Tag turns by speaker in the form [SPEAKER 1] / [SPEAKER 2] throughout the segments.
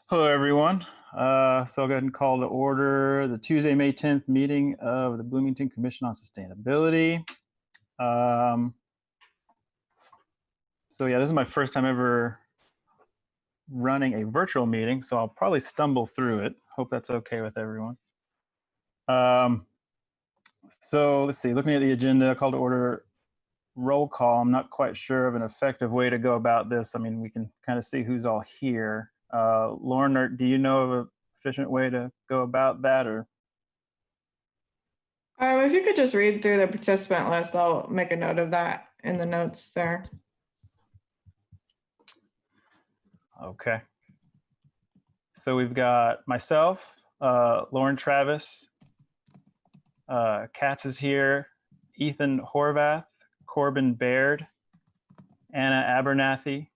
[SPEAKER 1] Hello, everyone. So I'll go ahead and call to order the Tuesday, May 10th meeting of the Bloomington Commission on Sustainability. So yeah, this is my first time ever running a virtual meeting, so I'll probably stumble through it. Hope that's okay with everyone. So let's see, looking at the agenda, call to order, roll call. I'm not quite sure of an effective way to go about this. I mean, we can kind of see who's all here. Lauren, do you know of an efficient way to go about that, or?
[SPEAKER 2] If you could just read through the participant list, I'll make a note of that in the notes there.
[SPEAKER 1] Okay. So we've got myself, Lauren Travis, Katz is here, Ethan Horvath, Corbin Baird, Anna Abernathy,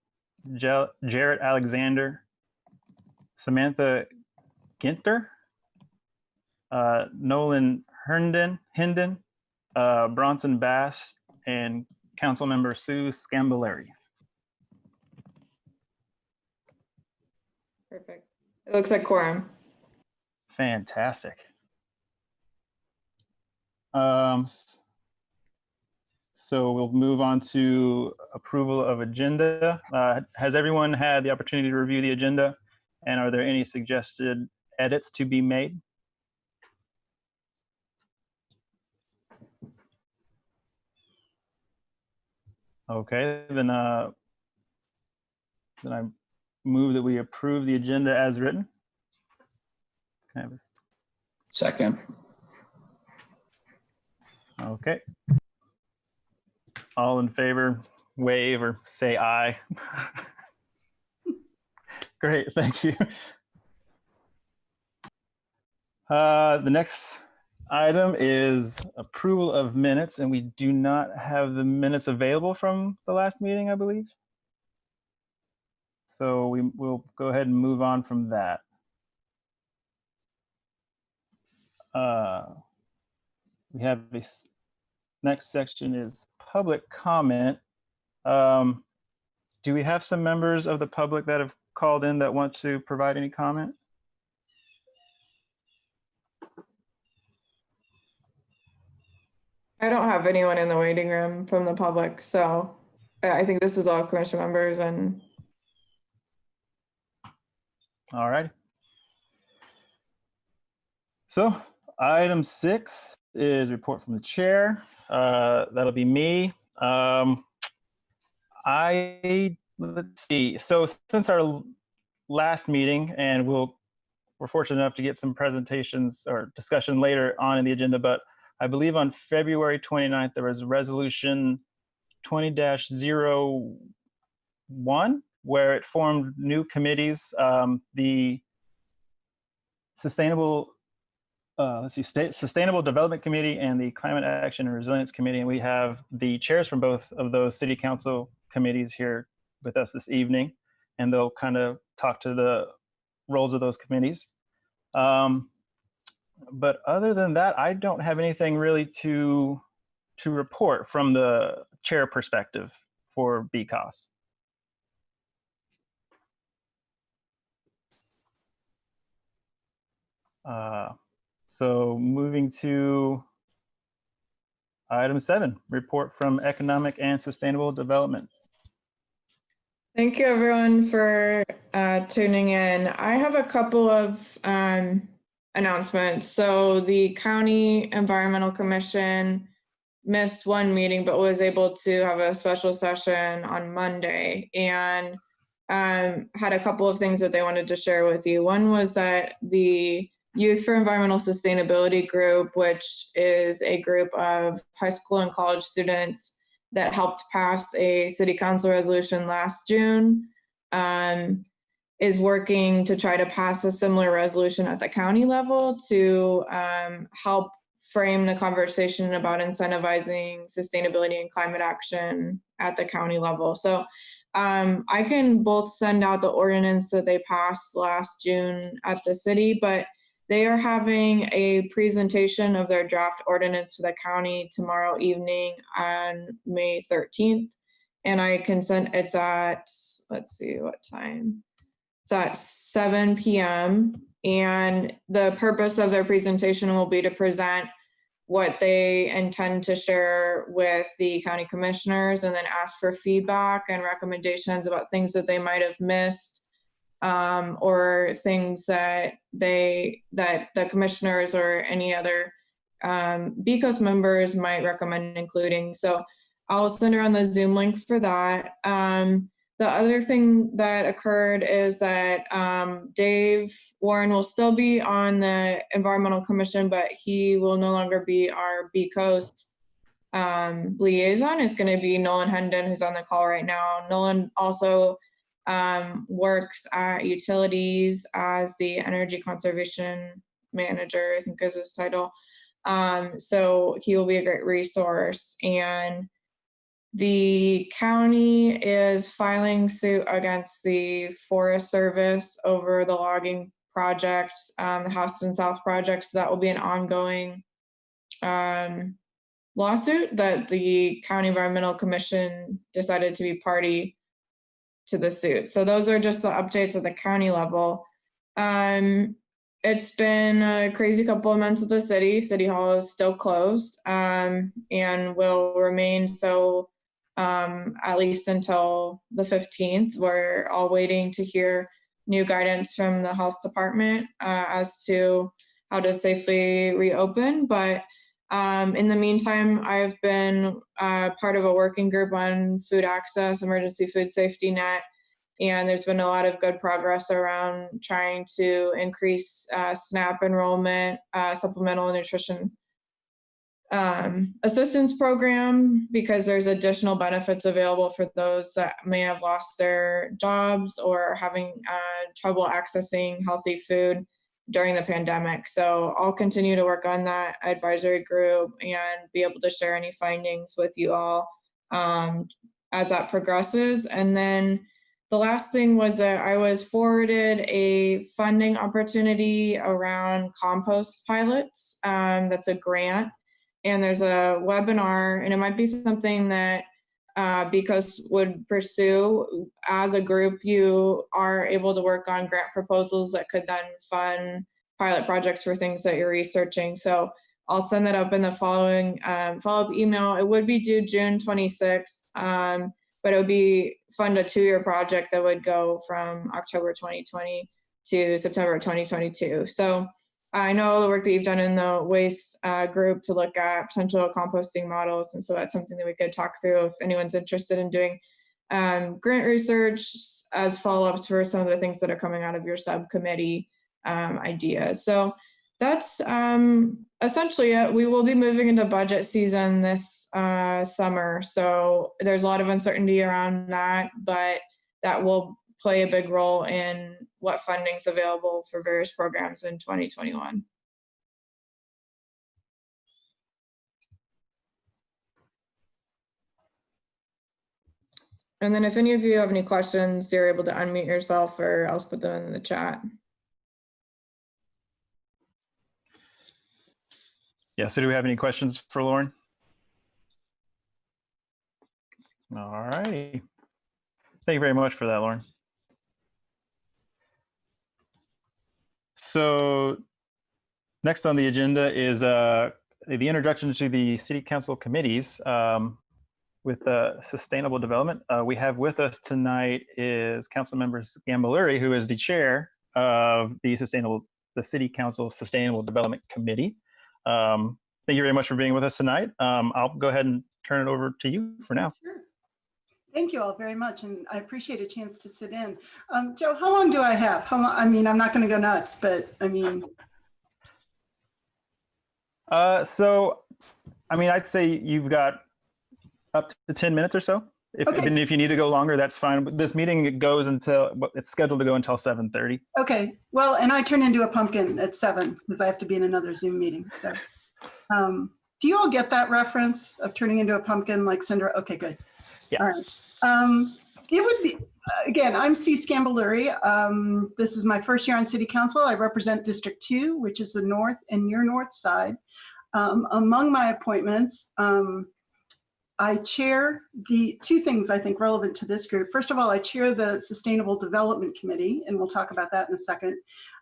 [SPEAKER 1] Jarrett Alexander, Samantha Ginter, Nolan Hinden, Bronson Bass, and Councilmember Sue Scambilleri.
[SPEAKER 2] Perfect. It looks like quorum.
[SPEAKER 1] Fantastic. So we'll move on to approval of agenda. Has everyone had the opportunity to review the agenda? And are there any suggested edits to be made? Okay, then I move that we approve the agenda as written. Can I have a
[SPEAKER 3] Second.
[SPEAKER 1] Okay. All in favor, wave or say aye. Great, thank you. The next item is approval of minutes, and we do not have the minutes available from the last meeting, I believe. So we'll go ahead and move on from that. We have this next section is public comment. Do we have some members of the public that have called in that want to provide any comment?
[SPEAKER 2] I don't have anyone in the waiting room from the public, so I think this is all commission members. And
[SPEAKER 1] all right. So item 6 is report from the chair. That'll be me. Let's see. So since our last meeting, and we're fortunate enough to get some presentations or discussion later on in the agenda, but I believe on February 29th, there was resolution 20-01, where it formed new committees. The Sustainable Development Committee and the Climate Action and Resilience Committee. And we have the chairs from both of those city council committees here with us this evening, and they'll kind of talk to the roles of those committees. But other than that, I don't have anything really to report from the chair perspective for BCOS. So moving to item 7, report from Economic and Sustainable Development.
[SPEAKER 2] thank you everyone for tuning in. I have a couple of announcements. So the County Environmental Commission missed one meeting, but was able to have a special session on Monday, and had a couple of things that they wanted to share with you. One was that the Youth for Environmental Sustainability group, which is a group of high school and college students that helped pass a city council resolution last June, is working to try to pass a similar resolution at the county level to help frame the conversation about incentivizing sustainability and climate action at the county level. So I can both send out the ordinance that they passed last June at the city, but they are having a presentation of their draft ordinance for the county tomorrow evening on May 13th. And I can send, it's at, let's see what time. It's at 7 p.m. And the purpose of their presentation will be to present what they intend to share with the county commissioners and then ask for feedback and recommendations about things that they might have missed, or things that the commissioners or any other BCOS members might recommend including. So I'll send around the Zoom link for that. The other thing that occurred is that Dave Warren will still be on the Environmental Commission, but he will no longer be our BCOS liaison. It's going to be Nolan Hendon, who's on the call right now. Nolan also works at Utilities as the Energy Conservation Manager, I think is his title. So he will be a great resource. And the county is filing suit against the Forest Service over the logging project, the Houston South project. So that will be an ongoing lawsuit that the County Environmental Commission decided to be party to the suit. So those are just the updates at the county level. It's been a crazy couple of months at the city. City Hall is still closed and will remain so at least until the 15th. We're all waiting to hear new guidance from the health department as to how to safely reopen. But in the meantime, I've been part of a working group on food access, emergency food safety net, and there's been a lot of good progress around trying to increase SNAP enrollment, supplemental nutrition assistance program, because there's additional benefits available for those that may have lost their jobs or having trouble accessing healthy food during the pandemic. So I'll continue to work on that advisory group and be able to share any findings with you all as that progresses. And then the last thing was that I was forwarded a funding opportunity around compost pilots. That's a grant. And there's a webinar, and it might be something that BCOS would pursue. As a group, you are able to work on grant proposals that could then fund pilot projects for things that you're researching. So I'll send that up in the following follow-up email. It would be due June 26th, but it would be fund a 2-year project that would go from October 2020 to September 2022. So I know the work that you've done in the waste group to look at potential composting models. And so that's something that we could talk through if anyone's interested in doing grant research as follow-ups for some of the things that are coming out of your subcommittee ideas. So that's essentially it. We will be moving into budget season this summer. So there's a lot of uncertainty around that, but that will play a big role in what funding is available for various programs in 2021. And then if any of you have any questions, you're able to unmute yourself or else put them in the chat.
[SPEAKER 1] Yeah, so do we have any questions for Lauren? All righty. Thank you very much for that, Lauren. So next on the agenda is the introduction to the city council committees with sustainable development. We have with us tonight is Councilmember Scambaluri, who is the chair of the City Council Sustainable Development Committee. Thank you very much for being with us tonight. I'll go ahead and turn it over to you for now.
[SPEAKER 3] Sure. Thank you all very much, and I appreciate a chance to sit in. Joe, how long do I have? How long? I mean, I'm not going to go nuts, but I mean.
[SPEAKER 1] So, I mean, I'd say you've got up to 10 minutes or so.
[SPEAKER 3] Okay.
[SPEAKER 1] If you need to go longer, that's fine. But this meeting goes until, it's scheduled to go until 7:30.
[SPEAKER 3] Okay. Well, and I turn into a pumpkin at 7 because I have to be in another Zoom meeting. So, do you all get that reference of turning into a pumpkin like Cinderella? Okay, good. Yeah. All right. It would be, again, I'm C. Scambaluri. This is my first year on City Council. I represent District 2, which is the north and near north side. Among my appointments, I chair the two things I think relevant to this group. First of all, I chair the Sustainable Development Committee, and we'll talk about that in a second.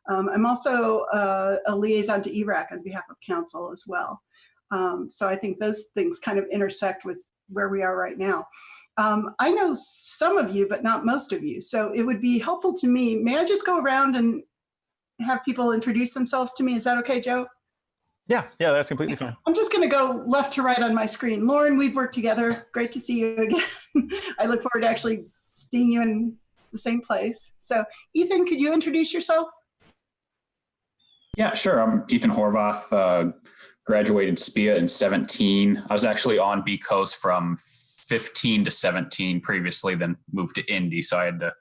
[SPEAKER 3] I'm also a liaison to ERAC on behalf of council as well. So I think those things kind of intersect with where we are right now. I know some of you, but not most of you. So it would be helpful to me. May I just go around and have people introduce themselves to me? Is that okay, Joe?
[SPEAKER 1] Yeah, that's completely fine.
[SPEAKER 3] I'm just going to go left to right on my screen. Lauren, we've worked together. Great to see you again. I look forward to actually seeing you in the same place. So Ethan, could you introduce yourself?
[SPEAKER 4] Yeah, sure. I'm Ethan Horvath, graduated SPIA in 17. I was actually on B Coast from 15 to 17 previously, then moved to Indy. So I had to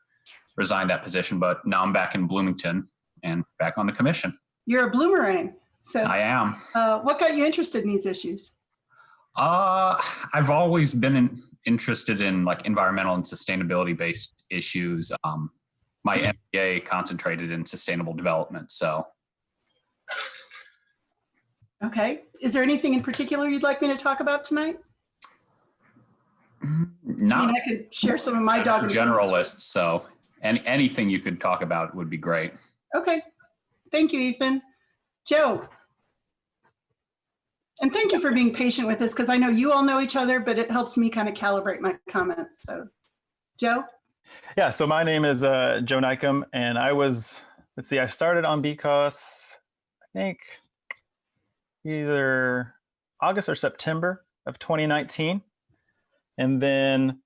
[SPEAKER 4] resign that position, but now I'm back in Bloomington and back on the commission.
[SPEAKER 3] You're a bloomerang. So
[SPEAKER 4] I am.
[SPEAKER 3] What got you interested in these issues?
[SPEAKER 4] I've always been interested in like environmental and sustainability based issues. My MBA concentrated in sustainable development. So.
[SPEAKER 3] Okay. Is there anything in particular you'd like me to talk about tonight?
[SPEAKER 4] Not.
[SPEAKER 3] I could share some of my dog.
[SPEAKER 4] Generalist. So anything you could talk about would be great.
[SPEAKER 3] Okay. Thank you, Ethan. Joe. And thank you for being patient with us, because I know you all know each other, but it helps me kind of calibrate my comments. So, Joe?
[SPEAKER 1] Yeah, so my name is Joe Nykum, and I started on BCOS, I think, either August or September of 2019, and then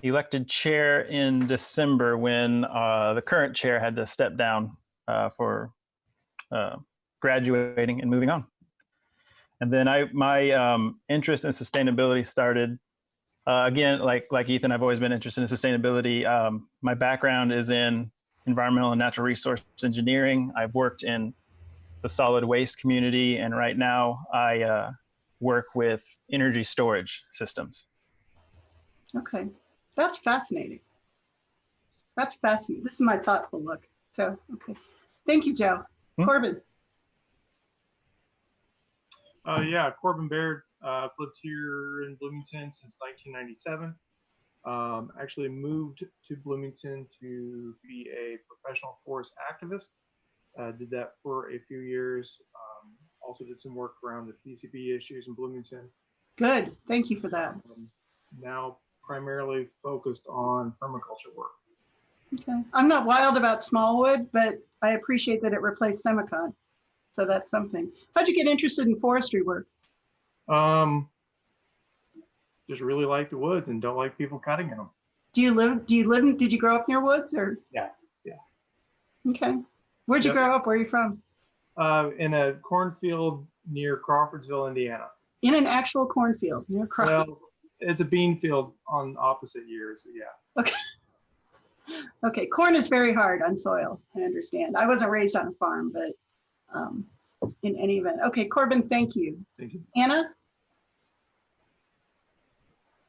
[SPEAKER 1] elected chair in December when the current chair had to step down for graduating and moving on. And then my interest in sustainability started, again, like Ethan, I've always been interested in sustainability. My background is in environmental and natural resource engineering. I've worked in the solid waste community, and right now I work with energy storage systems.
[SPEAKER 3] Okay, that's fascinating. That's fascinating. This is my thoughtful look. So, okay. Thank you, Joe. Corbin.
[SPEAKER 5] Yeah, Corbin Baird. I've lived here in Bloomington since 1997. Actually moved to Bloomington to be a professional forest activist. Did that for a few years. Also did some work around the PCB issues in Bloomington.
[SPEAKER 3] Good. Thank you for that.
[SPEAKER 5] Now primarily focused on permaculture work.
[SPEAKER 3] Okay. I'm not wild about Smallwood, but I appreciate that it replaced Semicon. So that's something. How'd you get interested in forestry work?
[SPEAKER 5] Just really like the woods and don't like people cutting in them.
[SPEAKER 3] Did you grow up near woods or?
[SPEAKER 5] Yeah.
[SPEAKER 3] Okay. Where'd you grow up? Where are you from?
[SPEAKER 5] In a cornfield near Crawfordsville, Indiana.
[SPEAKER 3] In an actual cornfield near Crawford?
[SPEAKER 5] Well, it's a bean field on opposite years, so yeah.
[SPEAKER 3] Okay. Okay, corn is very hard on soil, I understand. I wasn't raised on a farm, but in any event. Okay, Corbin, thank you.
[SPEAKER 5] Thank you.
[SPEAKER 3] Anna?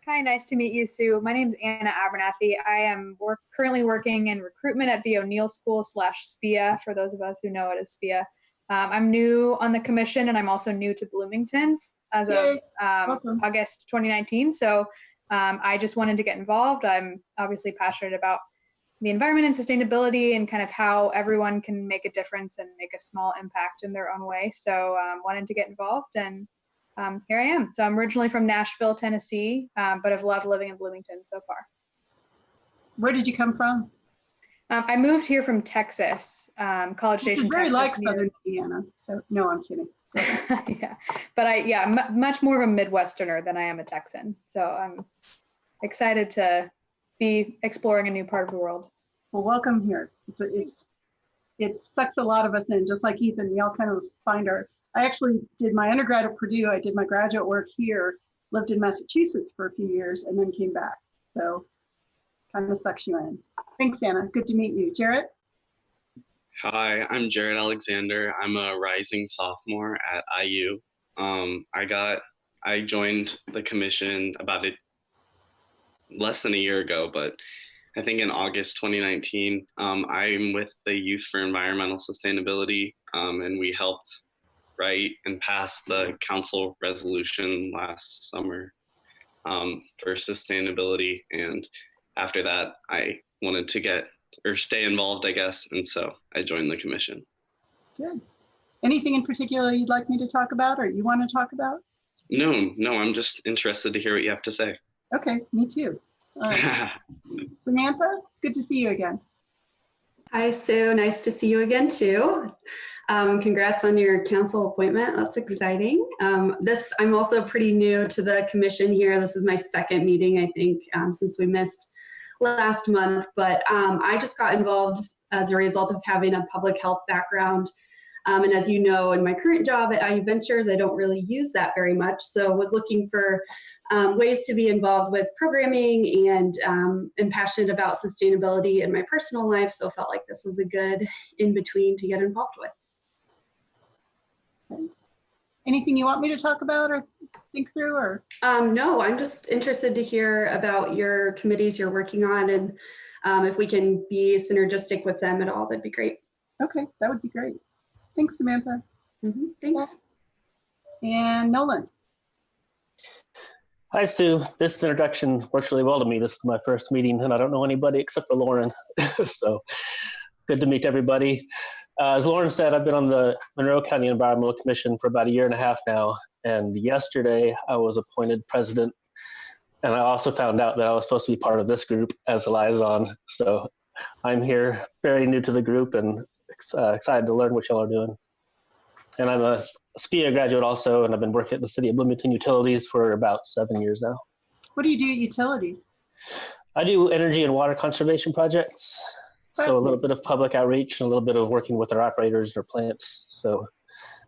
[SPEAKER 6] Hi, nice to meet you, Sue. My name is Anna Abernathy. I am currently working in recruitment at the O'Neill School /SPIA, for those of us who know it as SPIA. I'm new on the commission, and I'm also new to Bloomington as of August 2019. So I just wanted to get involved. I'm obviously passionate about the environment and sustainability and kind of how everyone can make a difference and make a small impact in their own way. So wanted to get involved, and here I am. So I'm originally from Nashville, Tennessee, but I've loved living in Bloomington so far.
[SPEAKER 3] Where did you come from?
[SPEAKER 6] I moved here from Texas, College Station,
[SPEAKER 3] very
[SPEAKER 6] Texas.
[SPEAKER 3] Like Southern Indiana. So no, I'm kidding.
[SPEAKER 6] Yeah, but much more of a Midwesterner than I am a Texan. So I'm excited to be exploring a new part of the world.
[SPEAKER 3] Well, welcome here. It sucks a lot of us in, just like Ethan. We all kind of I actually did my undergrad at Purdue. I did my graduate work here, lived in Massachusetts for a few years, and then came back. So kind of sucks you in. Thanks, Anna. Good to meet you. Jarrett?
[SPEAKER 7] Hi, I'm Jared Alexander. I'm a rising sophomore at IU. I joined the commission about less than a year ago, but I think in August 2019. I'm with the Youth for Environmental Sustainability, and we helped write and pass the council resolution last summer. for sustainability. And after that, I wanted to stay involved, I guess. And so I joined the commission.
[SPEAKER 3] Good. Anything in particular you'd like me to talk about or you want to talk about?
[SPEAKER 7] No, I'm just interested to hear what you have to say.
[SPEAKER 3] Okay, me too. All right. Samantha, good to see you again.
[SPEAKER 8] Hi, Sue. Nice to see you again, too. Congrats on your council appointment. That's exciting. I'm also pretty new to the commission here. This is my second meeting, I think, since we missed last month. But I just got involved as a result of having a public health background. And as you know, in my current job at IU Ventures, I don't really use that very much. So was looking for ways to be involved with programming and am passionate about sustainability in my personal life. So felt like this was a good in-between to get involved with.
[SPEAKER 3] Okay. Anything you want me to talk about or think through or?
[SPEAKER 8] No, I'm just interested to hear about your committees you're working on and if we can be synergistic with them at all, that'd be great.
[SPEAKER 3] Okay, that would be great. Thanks, Samantha.
[SPEAKER 8] Thanks.
[SPEAKER 3] And Nolan.
[SPEAKER 9] Hi, Sue. This introduction works really well to me. This is my first meeting, and I don't know anybody except for Lauren. So good to meet everybody. As Lauren said, I've been on the Monroe County Environmental Commission for about 1.5 years now. And yesterday, I was appointed president. And I also found out that I was supposed to be part of this group as a liaison. So I'm here, very new to the group, and excited to learn what y'all are doing. And I'm a SPIA graduate also, and I've been working at the City of Bloomington Utilities for about 7 years now.
[SPEAKER 3] What do you do at utilities?
[SPEAKER 9] I do energy and water conservation projects. So a little bit of public outreach and a little bit of working with our operators or plants. So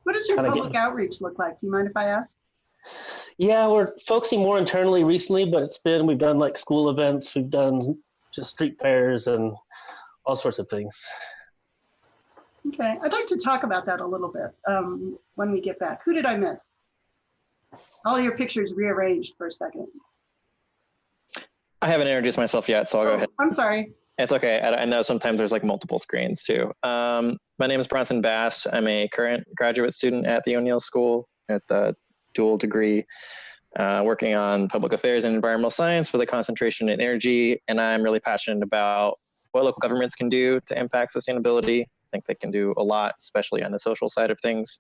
[SPEAKER 3] what does your public outreach look like? Do you mind if I ask?
[SPEAKER 9] Yeah, we're focusing more internally recently, but we've done like school events, we've done just street fairs and all sorts of things.
[SPEAKER 3] Okay, I'd like to talk about that a little bit when we get back. Who did I miss? All your pictures rearranged for a second.
[SPEAKER 10] I haven't introduced myself yet, so I'll go ahead.
[SPEAKER 3] I'm sorry.
[SPEAKER 10] It's okay. I know sometimes there's like multiple screens too. My name is Bronson Bass. I'm a current graduate student at the O'Neill School at the dual degree, working on public affairs and environmental science with a concentration in energy. And I'm really passionate about what local governments can do to impact sustainability. I think they can do a lot, especially on the social side of things.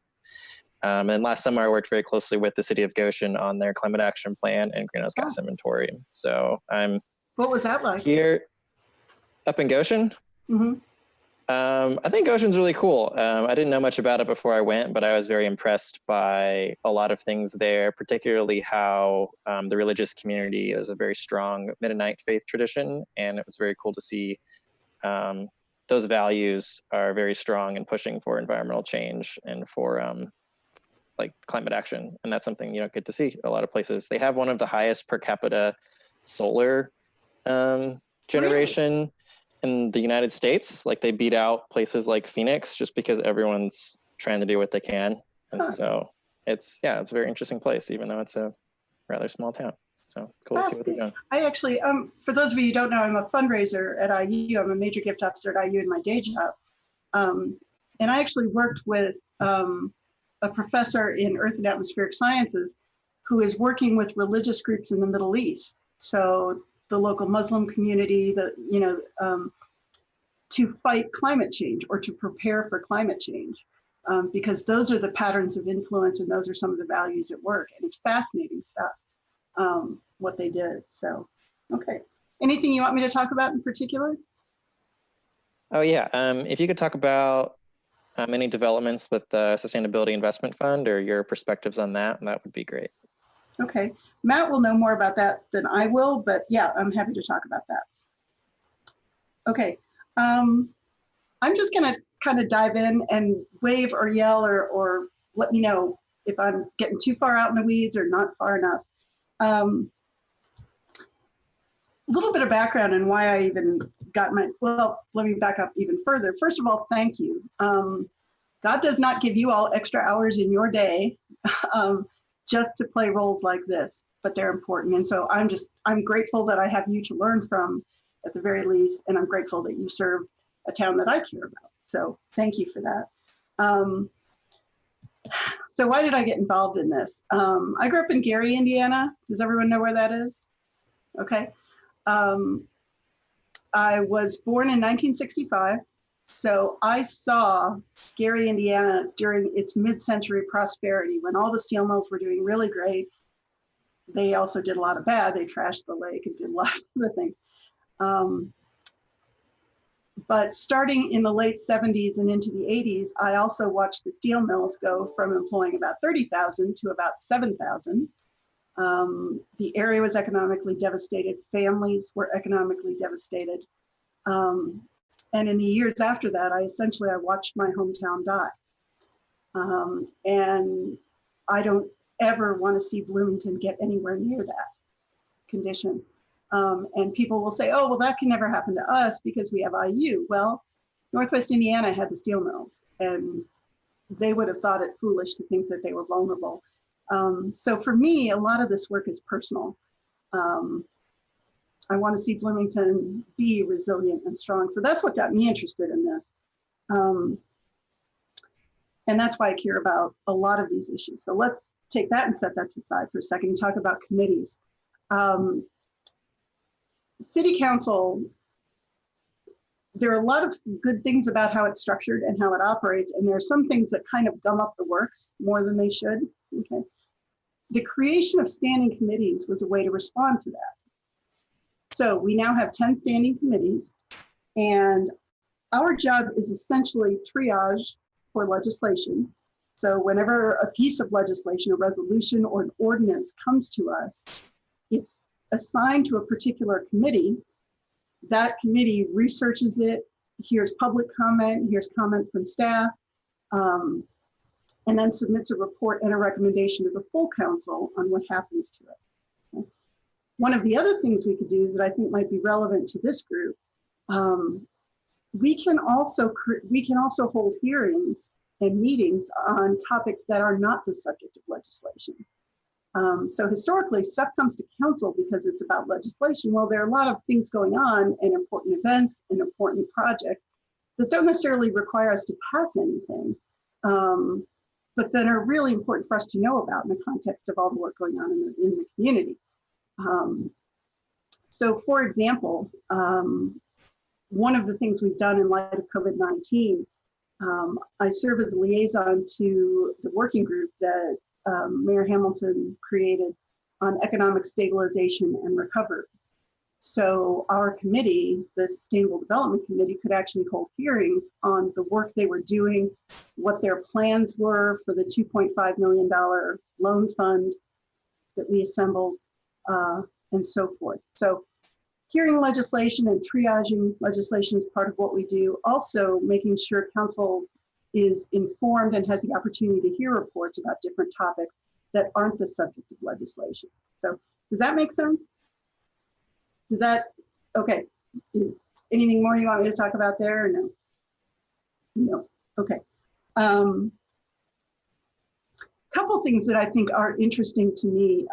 [SPEAKER 10] And last summer, I worked very closely with the City of Goshen on their climate action plan and greenhouse gas inventory. So I'm
[SPEAKER 3] What was that like?
[SPEAKER 10] here up in Goshen.
[SPEAKER 3] Mm-hmm.
[SPEAKER 10] I think Goshen's really cool. I didn't know much about it before I went, but I was very impressed by a lot of things there, particularly how the religious community is a very strong Mennonite faith tradition. And it was very cool to see those values are very strong in pushing for environmental change and for like climate action. And that's something you don't get to see a lot of places. They have one of the highest per capita solar generation in the United States. Like they beat out places like Phoenix just because everyone's trying to do what they can. And so it's a very interesting place, even though it's a rather small town. So cool to see what they're doing.
[SPEAKER 3] I actually, for those of you who don't know, I'm a fundraiser at IU. I'm a major gift officer at IU in my day job. And I actually worked with a professor in Earth and Atmospheric Sciences who is working with religious groups in the Middle East. So the local Muslim community, to fight climate change or to prepare for climate change, because those are the patterns of influence and those are some of the values at work. And it's fascinating stuff, what they did. So, okay. Anything you want me to talk about in particular?
[SPEAKER 10] Oh yeah, if you could talk about any developments with the Sustainability Investment Fund or your perspectives on that, that would be great.
[SPEAKER 3] Okay, Matt will know more about that than I will, but yeah, I'm happy to talk about that. Okay, I'm just gonna kind of dive in and wave or yell or let me know if I'm getting too far out in the weeds or not far enough. A little bit of background and why I even got well, let me back up even further. First of all, thank you. God does not give you all extra hours in your day just to play roles like this, but they're important. And so I'm grateful that I have you to learn from at the very least, and I'm grateful that you serve a town that I care about. So thank you for that. So why did I get involved in this? I grew up in Gary, Indiana. Does everyone know where that is? Okay. I was born in 1965. So I saw Gary, Indiana during its mid-century prosperity when all the steel mills were doing really great. They also did a lot of bad. They trashed the lake and did a lot of other things. But starting in the late 70s and into the 80s, I also watched the steel mills go from employing about 30,000 to about 7,000. The area was economically devastated. Families were economically devastated. And in the years after that, I watched my hometown die. And I don't ever want to see Bloomington get anywhere near that condition. And people will say, oh, well, that can never happen to us because we have IU. Well, Northwest Indiana had the steel mills, and they would have thought it foolish to think that they were vulnerable. So for me, a lot of this work is personal. I want to see Bloomington be resilient and strong. So that's what got me interested in this. And that's why I care about a lot of these issues. So let's take that and set that aside for a second and talk about committees. City Council, there are a lot of good things about how it's structured and how it operates, and there are some things that kind of gum up the works more than they should. Okay. The creation of standing committees was a way to respond to that. So we now have 10 standing committees, and our job is essentially triage for legislation. So whenever a piece of legislation, a resolution, or an ordinance comes to us, it's assigned to a particular committee. That committee researches it, hears public comment, hears comment from staff, and then submits a report and a recommendation to the full council on what happens to it. Okay. One of the other things we could do that I think might be relevant to this group, we can also hold hearings and meetings on topics that are not the subject of legislation. So historically, stuff comes to council because it's about legislation. Well, there are a lot of things going on and important events and important projects that don't necessarily require us to pass anything, but that are really important for us to know about in the context of all the work going on in the community. So for example, one of the things we've done in light of COVID-19, I serve as a liaison to the working group that Mayor Hamilton created on economic stabilization and recovery. So our committee, the Sustainable Development Committee, could actually hold hearings on the work they were doing, what their plans were for the $2.5 million loan fund that we assembled, and so forth. So hearing legislation and triaging legislation is part of what we do. Also making sure council is informed and has the opportunity to hear reports about different topics that aren't the subject of legislation. So does that make sense? Does that, okay. Anything more you want me to talk about there or no? No, okay. Couple things that I think are interesting to me.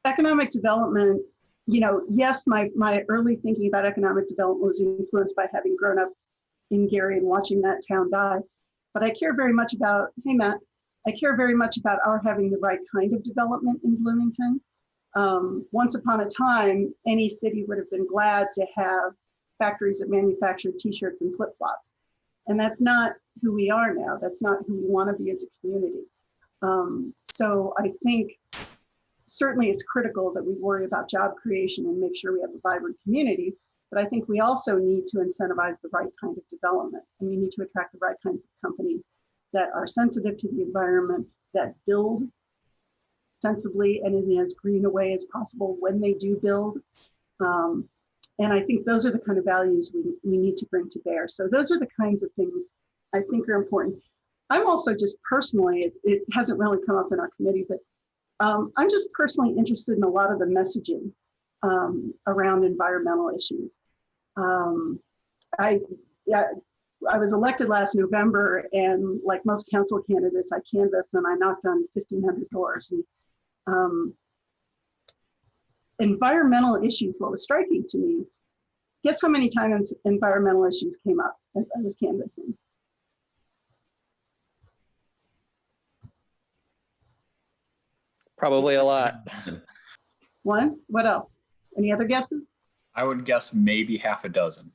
[SPEAKER 3] Economic development, you know, yes, my early thinking about economic development was influenced by having grown up in Gary and watching that town die. But I care very much about, hey Matt, I care very much about our having the right kind of development in Bloomington. Once upon a time, any city would have been glad to have factories that manufactured t-shirts and flip-flops. And that's not who we are now. That's not who we want to be as a community. So I think certainly it's critical that we worry about job creation and make sure we have a vibrant community. But I think we also need to incentivize the right kind of development, and we need to attract the right kinds of companies that are sensitive to the environment, that build sensibly and in as green a way as possible when they do build. And I think those are the kind of values we need to bring to bear. So those are the kinds of things I think are important. I'm also just personally, it hasn't really come up in our committee, but I'm just personally interested in a lot of the messaging around environmental issues. I was elected last November, and like most council candidates, I canvassed and I knocked on 1,500 doors. And environmental issues, what was striking to me, guess how many times environmental issues came up as I was canvassing?
[SPEAKER 10] Probably a lot.
[SPEAKER 3] One? What else? Any other guesses?
[SPEAKER 4] I would guess maybe half a dozen.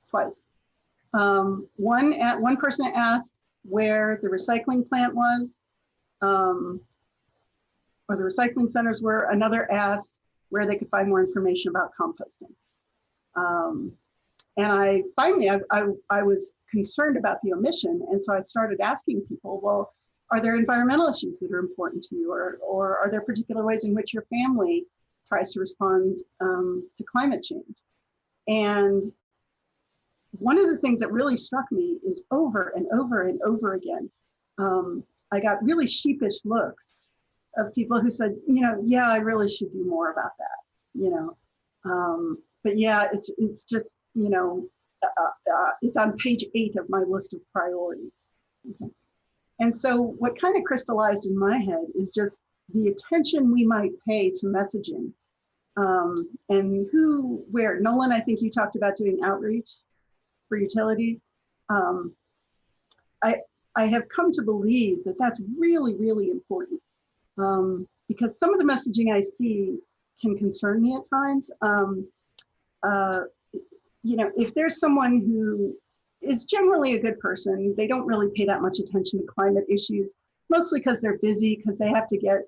[SPEAKER 3] Twice. One person asked where the recycling plant was, or the recycling centers were. Another asked where they could find more information about composting. And I finally, I was concerned about the omission. And so I started asking people, well, are there environmental issues that are important to you? Or are there particular ways in which your family tries to respond to climate change? And one of the things that really struck me is over and over and over again, I got really sheepish looks of people who said, yeah, I really should do more about that, but yeah, it's just, it's on page 8 of my list of priorities. Okay. And so what kind of crystallized in my head is just the attention we might pay to messaging, and where. Nolan, I think you talked about doing outreach for utilities. I have come to believe that that's really, really important, because some of the messaging I see can concern me at times. If there's someone who is generally a good person, they don't really pay that much attention to climate issues, mostly because they're busy, because they have to get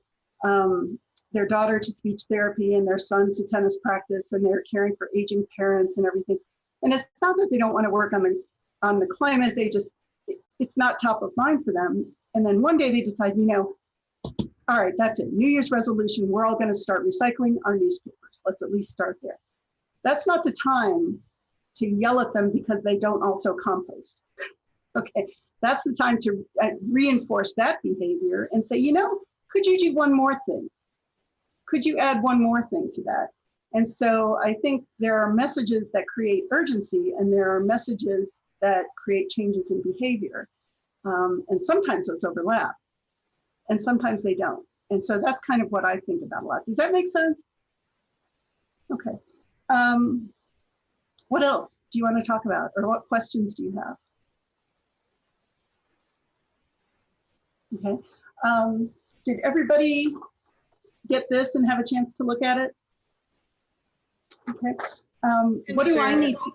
[SPEAKER 3] their daughter to speech therapy and their son to tennis practice, and they're caring for aging parents and everything. And it's not that they don't want to work on the climate, it's not top of mind for them. And then one day they decide, all right, that's it. New Year's resolution, we're all going to start recycling our newspapers. Let's at least start there. That's not the time to yell at them because they don't also compost. Okay, that's the time to reinforce that behavior and say, could you do one more thing? Could you add one more thing to that? And so I think there are messages that create urgency, and there are messages that create changes in behavior. And sometimes those overlap, and sometimes they don't. And so that's kind of what I think about a lot. Does that make sense? Okay. What else do you want to talk about, or what questions do you have? Okay. Did everybody get this and have a chance to look at it? Okay. What do I need to,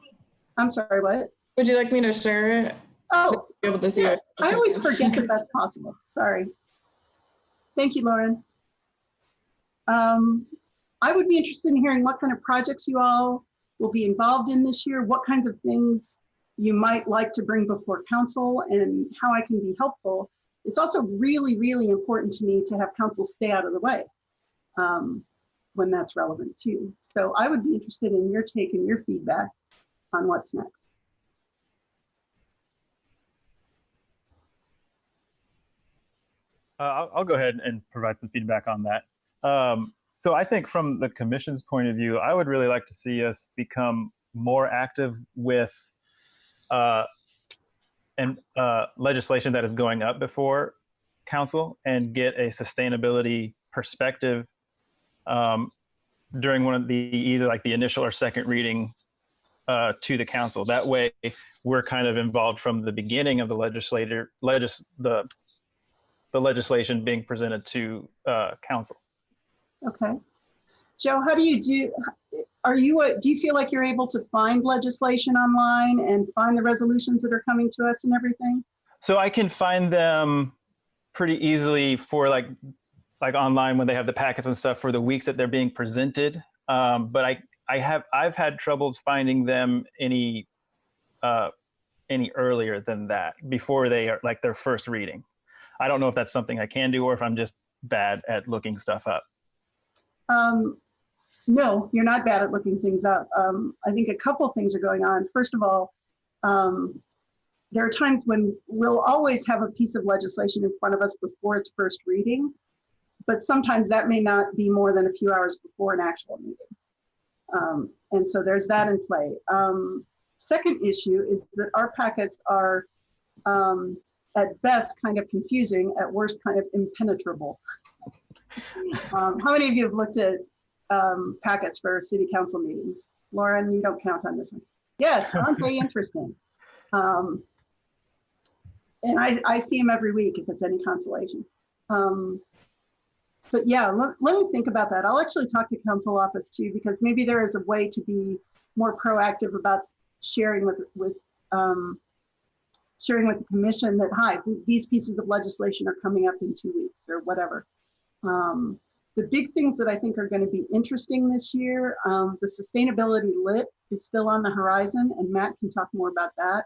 [SPEAKER 3] I'm sorry, what?
[SPEAKER 2] Would you like me to share it?
[SPEAKER 3] Oh,
[SPEAKER 2] Be able to see it.
[SPEAKER 3] I always forget that that's possible. Sorry. Thank you, Lauren. I would be interested in hearing what kind of projects you all will be involved in this year, what kinds of things you might like to bring before council, and how I can be helpful. It's also really, really important to me to have council stay out of the way when that's relevant too. So I would be interested in your take and your feedback on what's next.
[SPEAKER 1] I'll go ahead and provide some feedback on that. So I think from the commission's point of view, I would really like to see us become more active with legislation that is going up before council, and get a sustainability perspective during one of the either like the initial or second reading to the council. That way we're kind of involved from the beginning of the the legislation being presented to council.
[SPEAKER 3] Okay. Joe, how do you do, do you feel like you're able to find legislation online and find the resolutions that are coming to us and everything?
[SPEAKER 1] So I can find them pretty easily for like online when they have the packets and stuff for the weeks that they're being presented. But I've had troubles finding them any earlier than that, before they are like their first reading. I don't know if that's something I can do, or if I'm just bad at looking stuff up.
[SPEAKER 3] No, you're not bad at looking things up. I think a couple things are going on. First of all, there are times when we'll always have a piece of legislation in front of us before its first reading, but sometimes that may not be more than a few hours before an actual meeting. And so there's that in play. Second issue is that our packets are at best kind of confusing, at worst kind of impenetrable. How many of you have looked at packets for city council meetings? Lauren, you don't count on this one. Yes, aren't they interesting? And I see them every week if it's any consolation. yeah, let me think about that. I'll actually talk to council office too, because maybe there is a way to be more proactive about sharing sharing with the commission that, hi, these pieces of legislation are coming up in 2 weeks or whatever. The big things that I think are going to be interesting this year, the sustainability lit is still on the horizon, and Matt can talk more about that.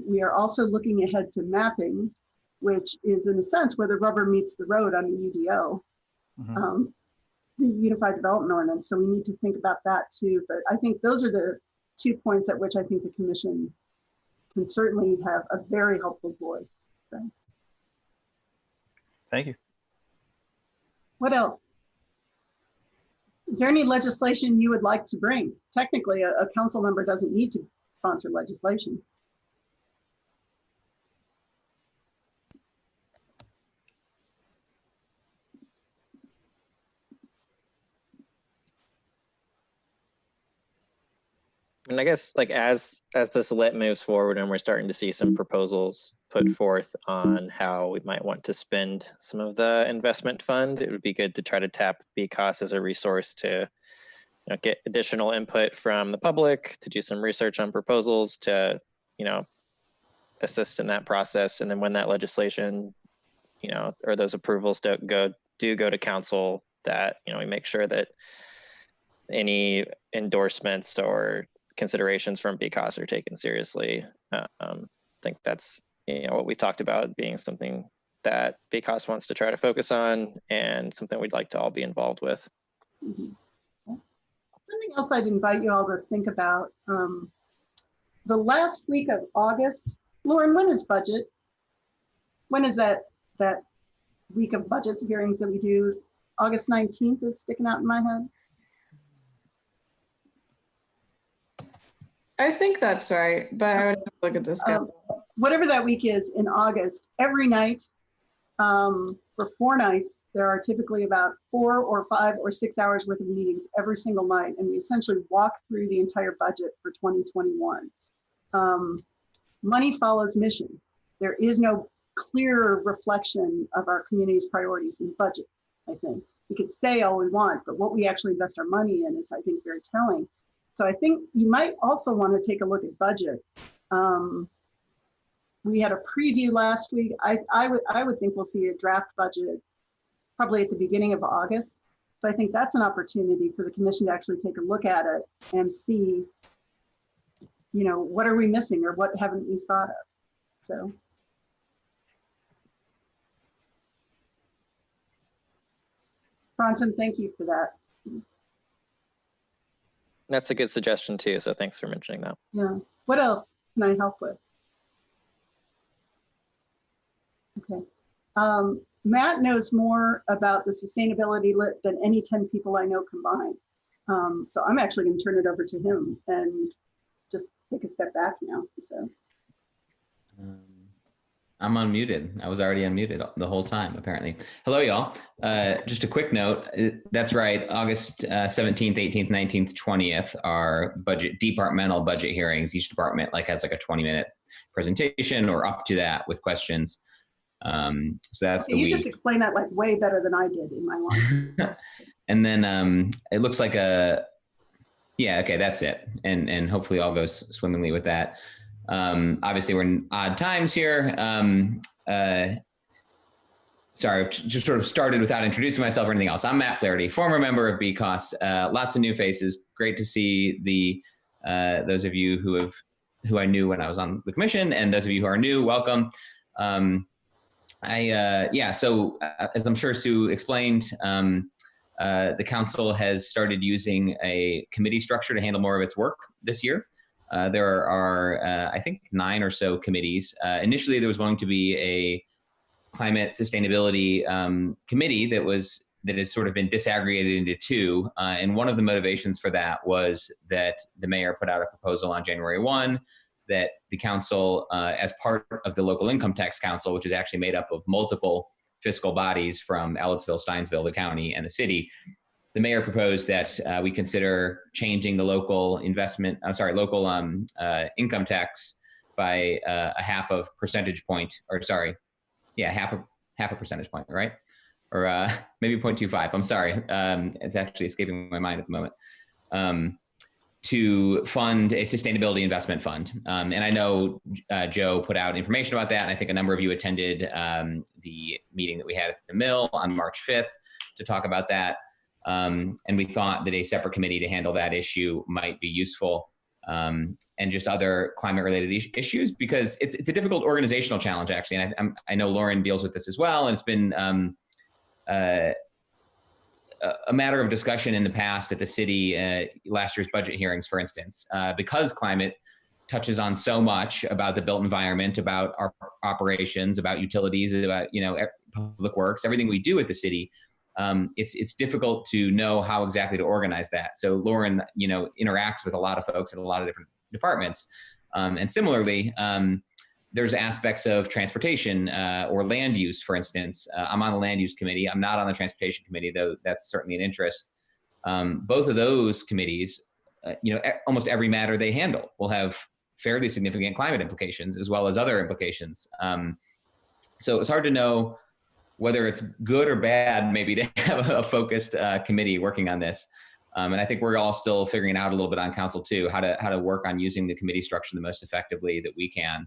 [SPEAKER 3] We are also looking ahead to mapping, which is in a sense where the rubber meets the road on the UDO, the Unified Development Ordinance. So we need to think about that too. But I think those are the 2 points at which I think the commission can certainly have a very helpful voice. So.
[SPEAKER 1] Thank you.
[SPEAKER 3] What else? Is there any legislation you would like to bring? Technically, a council member doesn't need to sponsor legislation.
[SPEAKER 10] And I guess like as this lit moves forward and we're starting to see some proposals put forth on how we might want to spend some of the investment fund, it would be good to try to tap BCOS as a resource to get additional input from the public, to do some research on proposals, to assist in that process. And then when that legislation or those approvals do go to council, that we make sure that any endorsements or considerations from BCOS are taken seriously. I think that's what we talked about being something that BCOS wants to try to focus on, and something we'd like to all be involved with.
[SPEAKER 3] Mm-hmm. Something else I'd invite you all to think about. The last week of August, Lauren, when is budget? When is that week of budget hearings that we do? August 19th is sticking out in my head.
[SPEAKER 2] I think that's right, but I would have to look at this.
[SPEAKER 3] Whatever that week is in August, every night for 4 nights, there are typically about 4 or 5 or 6 hours worth of meetings every single night. And we essentially walk through the entire budget for 2021. Money follows mission. There is no clear reflection of our community's priorities in budget, I think. We could say all we want, but what we actually invest our money in is, I think, very telling. So I think you might also want to take a look at budget. We had a preview last week. I would think we'll see a draft budget probably at the beginning of August. So I think that's an opportunity for the commission to actually take a look at it and see, what are we missing or what haven't we thought of? So. Bronson, thank you for that.
[SPEAKER 10] That's a good suggestion too, so thanks for mentioning that.
[SPEAKER 3] Yeah. What else can I help with? Okay. Matt knows more about the sustainability lit than any 10 people I know combined. So I'm actually going to turn it over to him and just take a step back now. So.
[SPEAKER 11] I'm unmuted. I was already unmuted the whole time, apparently. Hello, y'all. Just a quick note. That's right. August 17th, 18th, 19th, 20th are departmental budget hearings. Each department has a 20-minute presentation or up to that with questions. So that's the week.
[SPEAKER 3] You just explained that way better than I did in my line.
[SPEAKER 11] And then it looks like okay, that's it. And hopefully all goes swimmingly with that. Obviously we're in odd times here. Sorry, I've just sort of started without introducing myself or anything else. I'm Matt Flaherty, former member of BCOS. Lots of new faces. Great to see those of you who I knew when I was on the commission, and those of you who are new, welcome. So as I'm sure Sue explained, the council has started using a committee structure to handle more of its work this year. There are, I think, 9 or so committees. Initially, there was going to be a climate sustainability committee that has sort of been disaggregated into 2. And one of the motivations for that was that the mayor put out a proposal on January 1 that the council, as part of the local income tax council, which is actually made up of multiple fiscal bodies from Ellettsville, Steinsville, the county, and the city, the mayor proposed that we consider changing the local income tax by a half a percentage point, right? or maybe 0.25. I'm sorry. It's actually escaping my mind at the moment. To fund a sustainability investment fund. And I know Joe put out information about that. And I think a number of you attended the meeting that we had at the Mill on March 5th to talk about that. And we thought that a separate committee to handle that issue might be useful, and just other climate related issues, because it's a difficult organizational challenge, actually. And I know Lauren deals with this as well. And it's been a matter of discussion in the past at the city, last year's budget hearings, for instance, because climate touches on so much about the built environment, about our operations, about utilities, about, public works, everything we do at the city. It's difficult to know how exactly to organize that. So Lauren, interacts with a lot of folks in a lot of different departments. And similarly, there's aspects of transportation or land use, for instance. I'm on the land use committee. I'm not on the transportation committee, though that's certainly an interest. Both of those committees, almost every matter they handle will have fairly significant climate implications as well as other implications. So it's hard to know whether it's good or bad, maybe, to have a focused committee working on this. And I think we're all still figuring out a little bit on council too, how to work on using the committee structure the most effectively that we can.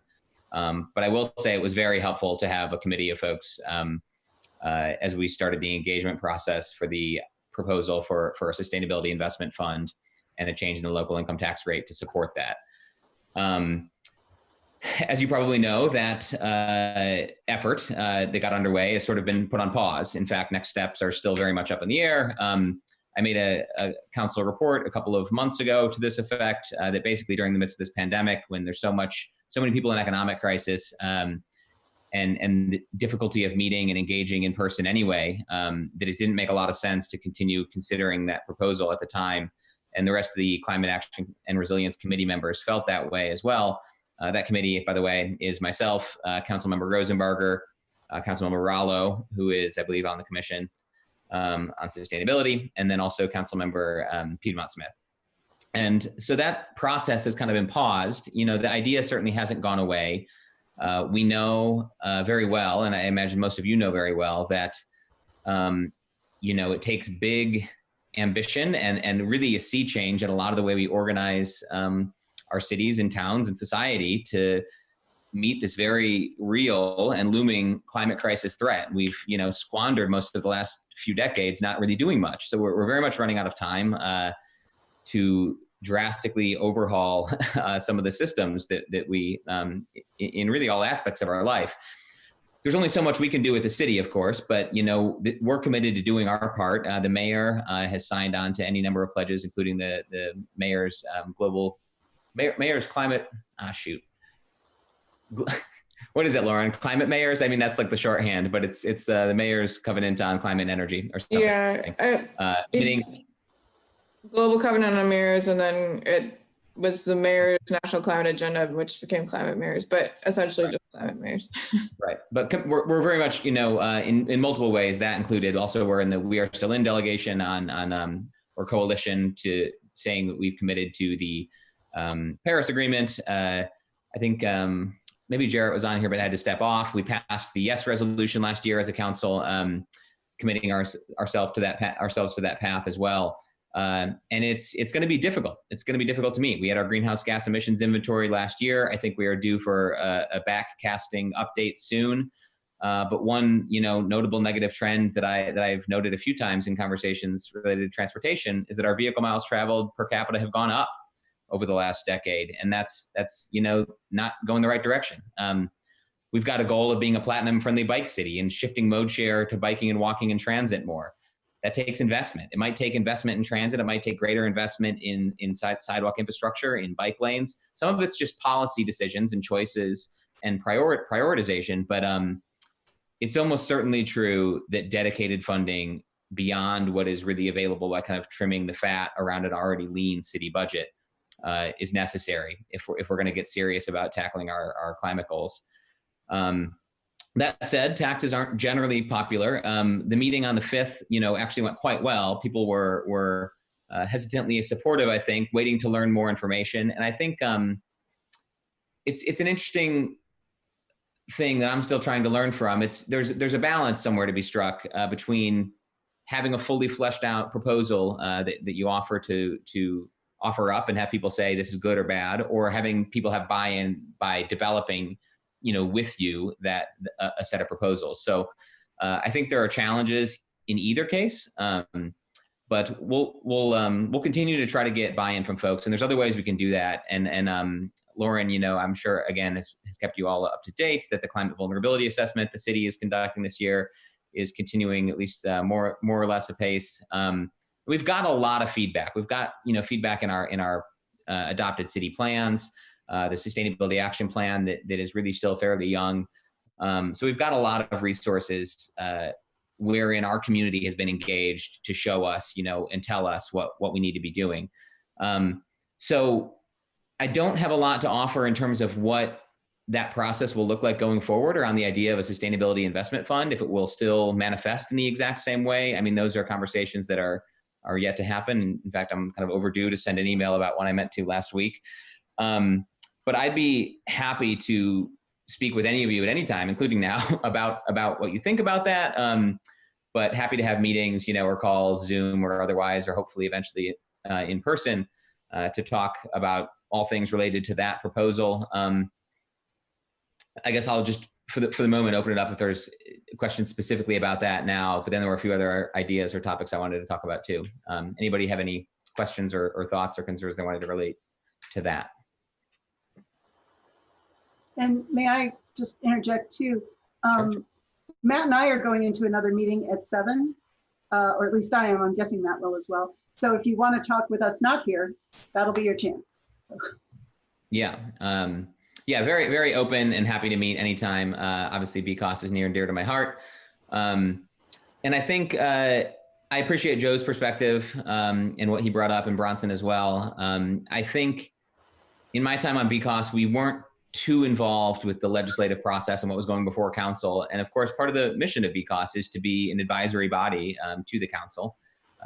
[SPEAKER 11] But I will say it was very helpful to have a committee of folks as we started the engagement process for the proposal for a sustainability investment fund and a change in the local income tax rate to support that. As you probably know, that effort that got underway has sort of been put on pause. In fact, next steps are still very much up in the air. I made a council report a couple of months ago to this effect, that basically during the midst of this pandemic, when there's so many people in economic crisis, and the difficulty of meeting and engaging in person anyway, that it didn't make a lot of sense to continue considering that proposal at the time. And the rest of the Climate Action and Resilience Committee members felt that way as well. That committee, by the way, is myself, Councilmember Rosenbarger, Councilmember Rallo, who is, I believe, on the commission on sustainability, and then also Councilmember Piedmont Smith. And so that process has kind of been paused. The idea certainly hasn't gone away. We know very well, and I imagine most of you know very well, that it takes big ambition and really a sea change in a lot of the way we organize our cities and towns and society to meet this very real and looming climate crisis threat. We've, squandered most of the last few decades not really doing much. So we're very much running out of time to drastically overhaul some of the systems that we, in really all aspects of our life. There's only so much we can do at the city, of course, but we're committed to doing our part. The mayor has signed on to any number of pledges, including the mayor's mayor's climate. What is it, Lauren? Climate mayors? I mean, that's like the shorthand, but it's the mayor's covenant on climate and energy or something.
[SPEAKER 2] Yeah, Global Covenant on Mayors, and then it was the mayor's national climate agenda, which became climate mayors, but essentially just climate mayors.
[SPEAKER 11] Right, but we're very much, in multiple ways. That included also we are still in delegation on or coalition to saying that we've committed to the Paris Agreement. I think maybe Jarrett was on here, but had to step off. We passed the Yes resolution last year as a council, committing ourselves to that path as well. And it's going to be difficult. It's going to be difficult to meet. We had our greenhouse gas emissions inventory last year. I think we are due for a backcasting update soon. But one, notable negative trend that I've noted a few times in conversations related to transportation is that our vehicle miles traveled per capita have gone up over the last decade, and that's not going the right direction. We've got a goal of being a platinum friendly bike city and shifting mode share to biking and walking and transit more. That takes investment. It might take investment in transit. It might take greater investment in sidewalk infrastructure, in bike lanes. Some of it's just policy decisions and choices and prioritization, but it's almost certainly true that dedicated funding beyond what is really available by kind of trimming the fat around an already lean city budget is necessary if we're going to get serious about tackling our climate goals. That said, taxes aren't generally popular. The meeting on the 5th, actually went quite well. People were hesitantly supportive, I think, waiting to learn more information. And I think it's an interesting thing that I'm still trying to learn from. There's a balance somewhere to be struck between having a fully fleshed out proposal that you offer to offer up and have people say this is good or bad, or having people have buy-in by developing, with you that a set of proposals. So I think there are challenges in either case, but we'll continue to try to get buy-in from folks, and there's other ways we can do that. And Lauren, I'm sure again has kept you all up to date that the climate vulnerability assessment the city is conducting this year is continuing at least more or less apace. We've got a lot of feedback. We've got feedback in our adopted city plans, the sustainability action plan that is really still fairly young. So we've got a lot of resources wherein our community has been engaged to show us, and tell us what we need to be doing. So I don't have a lot to offer in terms of what that process will look like going forward, or on the idea of a sustainability investment fund, if it will still manifest in the exact same way. I mean, those are conversations that are yet to happen. In fact, I'm kind of overdue to send an email about what I meant to last week. But I'd be happy to speak with any of you at any time, including now, about what you think about that. But happy to have meetings, or calls, Zoom or otherwise, or hopefully eventually in person to talk about all things related to that proposal. I guess I'll just, for the moment, open it up if there's questions specifically about that now, but then there were a few other ideas or topics I wanted to talk about too. Anybody have any questions or thoughts or concerns they wanted to relate to that?
[SPEAKER 3] And may I just interject too?
[SPEAKER 11] Sure.
[SPEAKER 3] Matt and I are going into another meeting at 7, or at least I am. I'm guessing Matt will as well. So if you want to talk with us not here, that'll be your chance.
[SPEAKER 11] Yeah. Yeah, very, very open and happy to meet anytime. Obviously, BCOS is near and dear to my heart. And I think I appreciate Joe's perspective and what he brought up, and Bronson as well. I think in my time on BCOS, we weren't too involved with the legislative process and what was going before council. And of course, part of the mission of BCOS is to be an advisory body to the council.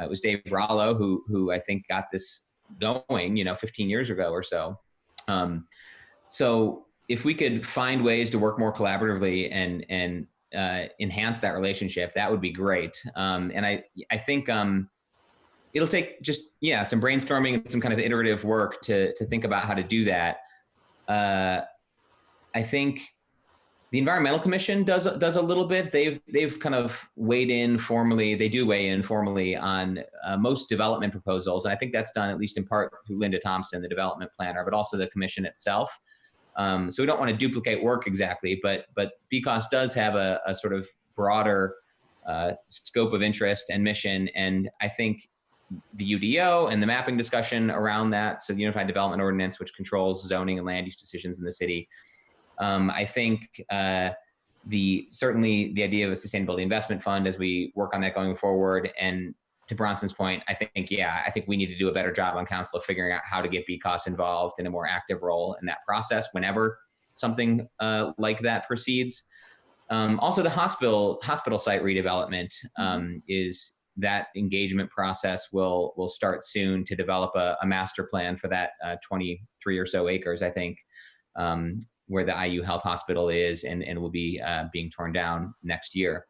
[SPEAKER 11] It was Dave Rollo who I think got this going, 15 years ago or so. So if we could find ways to work more collaboratively and enhance that relationship, that would be great. And I think it'll take just, some brainstorming and some kind of iterative work to think about how to do that. I think the Environmental Commission does a little bit. They've kind of weighed in formally. They do weigh in formally on most development proposals, and I think that's done at least in part through Linda Thompson, the development planner, but also the commission itself. So we don't want to duplicate work exactly, but BCOS does have a sort of broader scope of interest and mission, and I think the UDO and the mapping discussion around that, so the Unified Development Ordinance, which controls zoning and land use decisions in the city. I think certainly the idea of a sustainability investment fund as we work on that going forward. And to Bronson's point, I think we need to do a better job on council of figuring out how to get BCOS involved in a more active role in that process whenever something like that proceeds. Also, the hospital site redevelopment is that engagement process will start soon to develop a master plan for that 23 or so acres, I think, where the IU Health Hospital is and will be being torn down next year.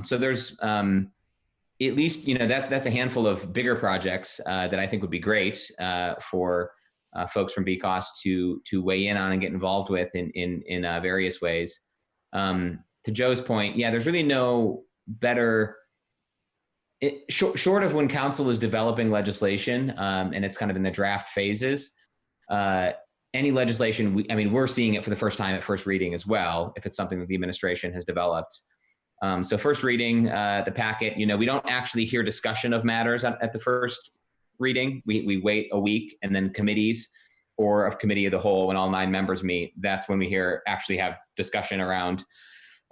[SPEAKER 11] So there's at least, that's a handful of bigger projects that I think would be great for folks from BCOS to weigh in on and get involved with in various ways. To Joe's point, there's really no better, short of when council is developing legislation and it's kind of in the draft phases, any legislation, we're seeing it for the first time at first reading as well, if it's something that the administration has developed. So first reading, the packet, we don't actually hear discussion of matters at the first reading. We wait a week, and then committees or of committee of the whole, when all 9 members meet, that's when we actually have discussion around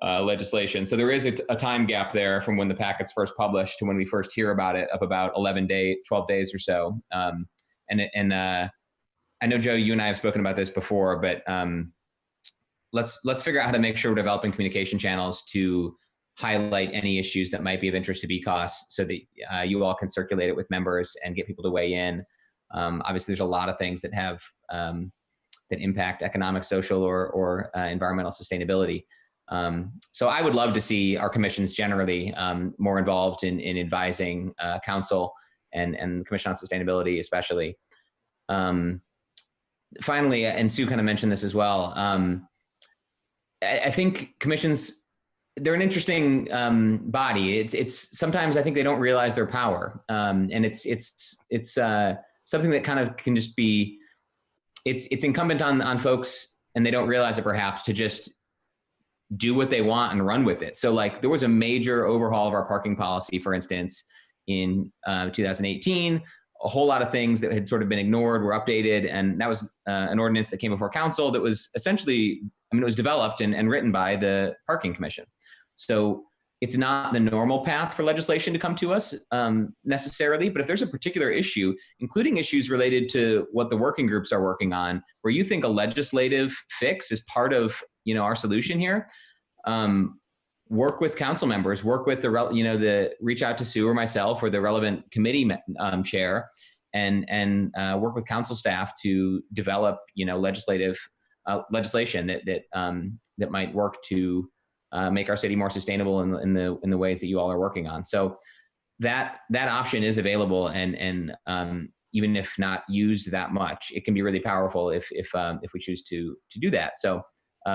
[SPEAKER 11] legislation. So there is a time gap there from when the packet's first published to when we first hear about it of about 12 days or so. I know, Joe, you and I have spoken about this before, but let's figure out how to make sure we're developing communication channels to highlight any issues that might be of interest to BCOS so that you all can circulate it with members and get people to weigh in. Obviously, there's a lot of things that have that impact economic, social, or environmental sustainability. So I would love to see our commissions generally more involved in advising council and the Commission on Sustainability especially. Finally, and Sue kind of mentioned this as well, I think commissions, they're an interesting body. It's sometimes I think they don't realize their power, and it's something that kind of can just be, it's incumbent on folks, and they don't realize it perhaps, to just do what they want and run with it. So like there was a major overhaul of our parking policy, for instance, in 2018. A whole lot of things that had sort of been ignored were updated, and that was an ordinance that came before council that was essentially, I mean, it was developed and written by the Parking Commission. So it's not the normal path for legislation to come to us necessarily, but if there's a particular issue, including issues related to what the working groups are working on, where you think a legislative fix is part of, you know, our solution here, work with council members, work with the reach out to Sue or myself or the relevant committee chair, and work with council staff to develop, you know, legislation that might work to make our city more sustainable in the ways that you all are working on. So that option is available, and even if not used that much, it can be really powerful if we choose to do that. So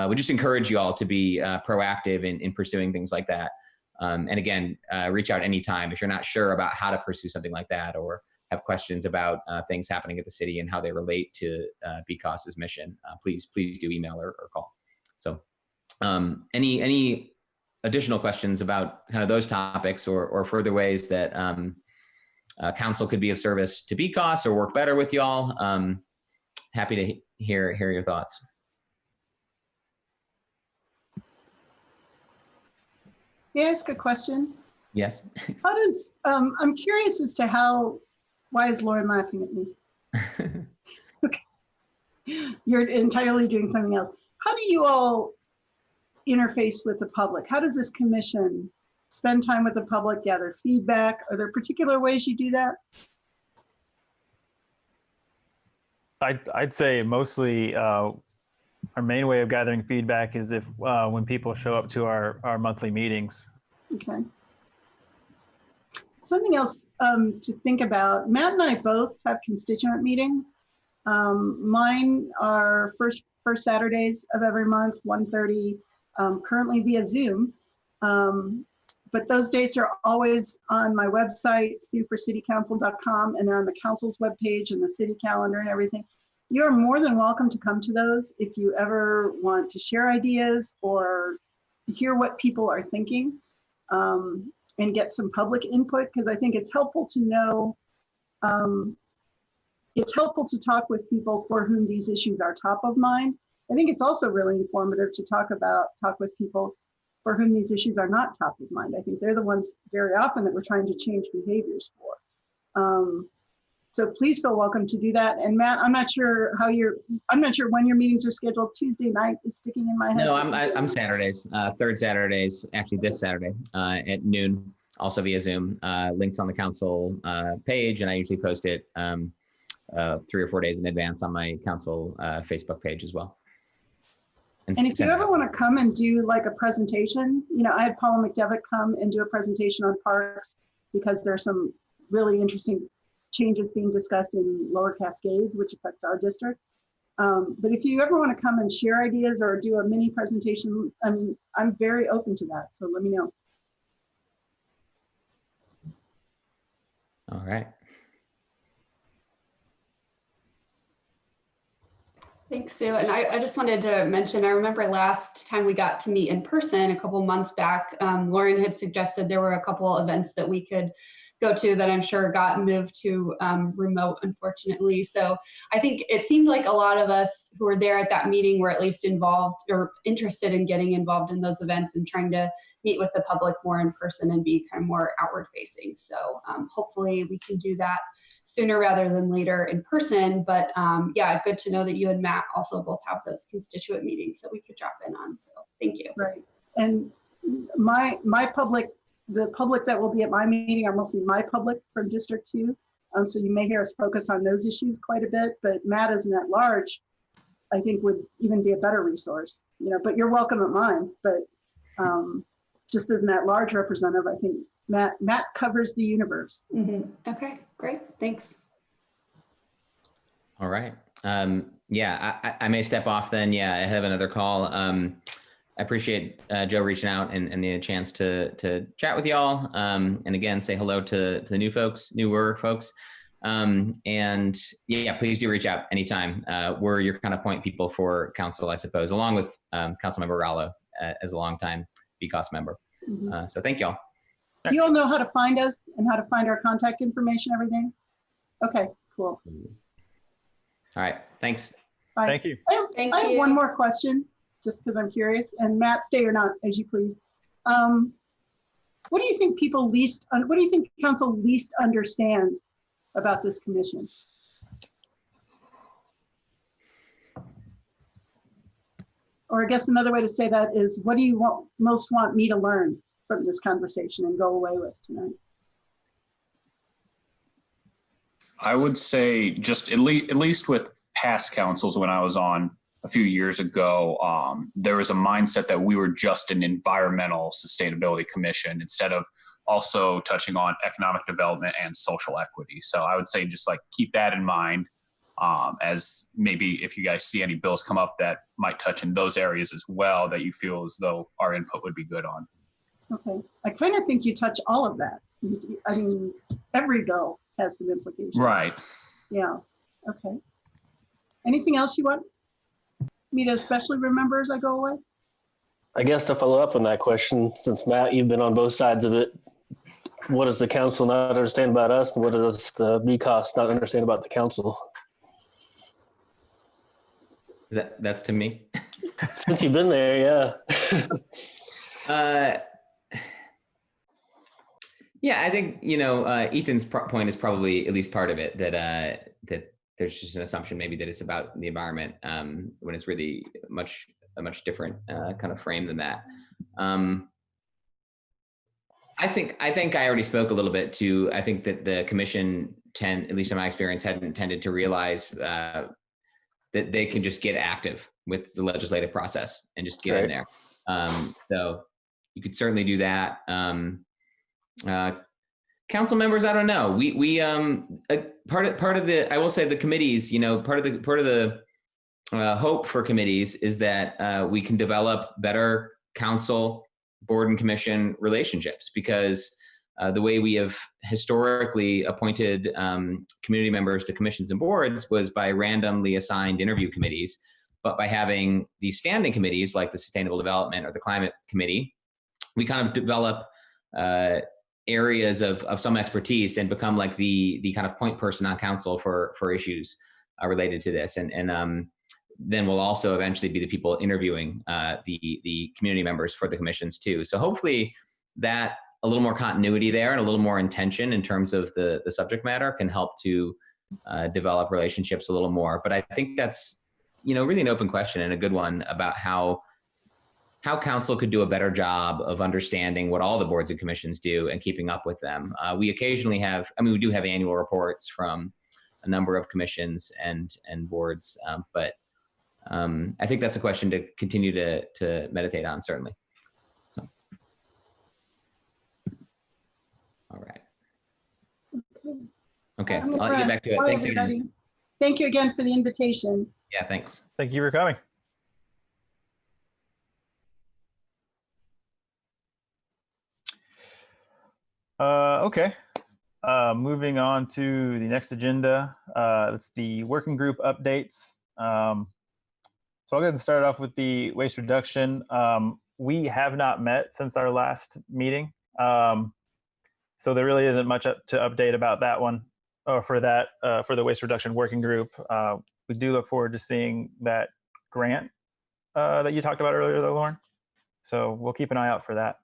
[SPEAKER 11] we just encourage you all to be proactive in pursuing things like that. And again, reach out anytime if you're not sure about how to pursue something like that, or have questions about things happening at the city and how they relate to BCOS's mission. Please do email or call. So any additional questions about kind of those topics, or further ways that council could be of service to BCOS or work better with y'all? Happy to hear your thoughts.
[SPEAKER 3] May I ask a question?
[SPEAKER 11] Yes.
[SPEAKER 3] How does, I'm curious as to why is Lauren laughing at me? Okay. You're entirely doing something else. How do you all interface with the public? How does this commission spend time with the public, gather feedback? Are there particular ways you do that?
[SPEAKER 1] I'd say mostly our main way of gathering feedback is if when people show up to our monthly meetings.
[SPEAKER 3] Okay. Something else to think about. Matt and I both have constituent meetings. Mine are first Saturdays of every month, 1:30, currently via Zoom. But those dates are always on my website, sueforcitycouncil.com, and they're on the council's webpage and the city calendar and everything. You're more than welcome to come to those if you ever want to share ideas or hear what people are thinking, and get some public input, because I think it's helpful to know, it's helpful to talk with people for whom these issues are top of mind. I think it's also really informative to talk with people for whom these issues are not top of mind. I think they're the ones very often that we're trying to change behaviors for. So please feel welcome to do that. And Matt, I'm not sure when your meetings are scheduled. Tuesday night is sticking in my head.
[SPEAKER 11] No, I'm Saturdays, third Saturdays, actually this Saturday at noon, also via Zoom. Links on the council page, and I usually post it 3 or 4 days in advance on my council Facebook page as well.
[SPEAKER 3] And if you ever want to come and do like a presentation, you know, I had Paula McDevitt come and do a presentation on parks, because there's some really interesting changes being discussed in Lower Cascades, which affects our district. But if you ever want to come and share ideas or do a mini presentation, I'm very open to that. So let me know.
[SPEAKER 11] All right.
[SPEAKER 8] Thanks, Sue. And I just wanted to mention, I remember last time we got to meet in person a couple months back, Lauren had suggested there were a couple events that we could go to that I'm sure got moved to remote, unfortunately. So I think it seemed like a lot of us who were there at that meeting were at least involved or interested in getting involved in those events and trying to meet with the public more in person and be kind of more outward facing. So hopefully we can do that sooner rather than later in person. But yeah, good to know that you and Matt also both have those constituent meetings that we could drop in on. So thank you.
[SPEAKER 3] Right. And the public that will be at my meeting are mostly my public from District 2. So you may hear us focus on those issues quite a bit, but Matt is an at-large I think would even be a better resource, you know, but you're welcome at mine. But just as that large representative, I think Matt covers the universe.
[SPEAKER 8] Okay, great. Thanks.
[SPEAKER 11] All right. Yeah, I may step off then. Yeah, I have another call. I appreciate Joe reaching out and the chance to chat with y'all. And again, say hello to the newer folks. And yeah, please do reach out anytime. We're your kind of point people for council, I suppose, along with Councilmember Rallo as a longtime BCOS member. So thank y'all.
[SPEAKER 3] Do you all know how to find us and how to find our contact information, everything? Okay, cool.
[SPEAKER 11] All right, thanks.
[SPEAKER 3] Bye.
[SPEAKER 1] Thank you.
[SPEAKER 3] I have one more question, just because I'm curious, and Matt, stay or not, as you please. What do you think what do you think council least understands about this commission? Or I guess another way to say that is, what do you most want me to learn from this conversation and go away with tonight?
[SPEAKER 4] I would say just at least with past councils when I was on a few years ago, there was a mindset that we were just an environmental sustainability commission instead of also touching on economic development and social equity. So I would say just like keep that in mind as maybe if you guys see any bills come up that might touch in those areas as well that you feel as though our input would be good on.
[SPEAKER 3] Okay, I kind of think you touch all of that. I mean, every bill has some implications.
[SPEAKER 4] Right.
[SPEAKER 3] Yeah, okay. Anything else you want me to especially remember as I go away?
[SPEAKER 9] I guess to follow up on that question, since Matt, you've been on both sides of it, what does the council not understand about us, and what does the BCOS not understand about the council?
[SPEAKER 11] That's to me?
[SPEAKER 9] Since you've been there, yeah.
[SPEAKER 11] Yeah, I think, you know, Ethan's point is probably at least part of it, that there's just an assumption maybe that it's about the environment when it's really a much different kind of frame than that. I think I already spoke a little bit to, I think that the commission at least in my experience, hadn't tended to realize that they can just get active with the legislative process and just get in there. So you could certainly do that. Council members, I don't know. We part of the, I will say the committees, you know, part of the hope for committees is that we can develop better council, board, and commission relationships, because the way we have historically appointed community members to commissions and boards was by randomly assigned interview committees. But by having these standing committees like the Sustainable Development or the Climate Committee, we kind of develop areas of some expertise and become like the kind of point person on council for issues related to this. And then we'll also eventually be the people interviewing the community members for the commissions too. So hopefully that a little more continuity there and a little more intention in terms of the subject matter can help to develop relationships a little more. But I think that's, you know, really an open question and a good one about how council could do a better job of understanding what all the boards and commissions do and keeping up with them. We occasionally have, I mean, we do have annual reports from a number of commissions and boards, but I think that's a question to continue to meditate on, certainly. So. All right. Okay, I'll let you get back to it. Thanks again.
[SPEAKER 3] Thank you again for the invitation.
[SPEAKER 11] Yeah, thanks.
[SPEAKER 1] Thank you for coming. Okay, moving on to the next agenda. It's the working group updates. So I'll go ahead and start off with the waste reduction. We have not met since our last meeting. So there really isn't much to update about that one, or for the waste reduction working group. We do look forward to seeing that grant that you talked about earlier though, Lauren. So we'll keep an eye out for that.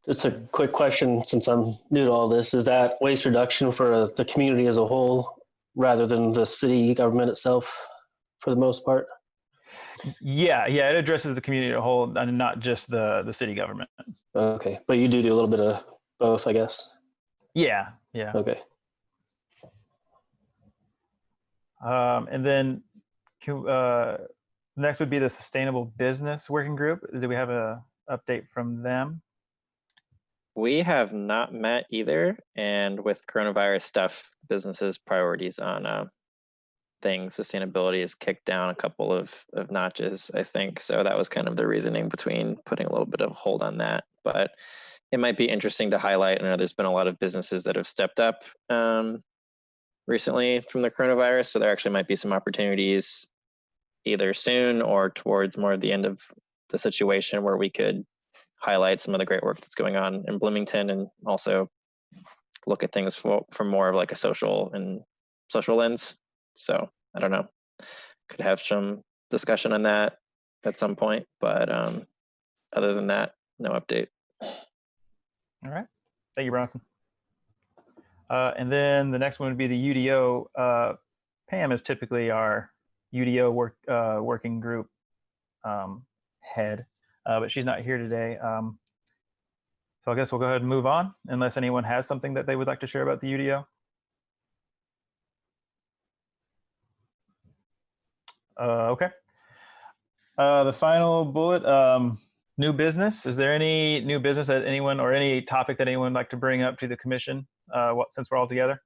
[SPEAKER 9] Just a quick question, since I'm new to all this, is that waste reduction for the community as a whole rather than the city government itself for the most part?
[SPEAKER 1] Yeah, it addresses the community as a whole and not just the city government.
[SPEAKER 9] Okay, but you do a little bit of both, I guess.
[SPEAKER 1] Yeah.
[SPEAKER 9] Okay.
[SPEAKER 1] And then next would be the Sustainable Business Working Group. Do we have a update from them?
[SPEAKER 10] We have not met either, and with coronavirus stuff, businesses' priorities on things, sustainability is kicked down a couple of notches, I think. So that was kind of the reasoning between putting a little bit of hold on that. But it might be interesting to highlight. I know there's been a lot of businesses that have stepped up recently from the coronavirus, so there actually might be some opportunities either soon or towards more of the end of the situation where we could highlight some of the great work that's going on in Bloomington, and also look at things from more of like a social lens. So I don't know, could have some discussion on that at some point, but other than that, no update.
[SPEAKER 1] All right, thank you, Bronson. And then the next one would be the UDO. Pam is typically our UDO working group head, but she's not here today. So I guess we'll go ahead and move on, unless anyone has something that they would like to share about the UDO. Okay. The final bullet, new business. Is there any new business that anyone, or any topic that anyone would like to bring up to the commission since we're all together?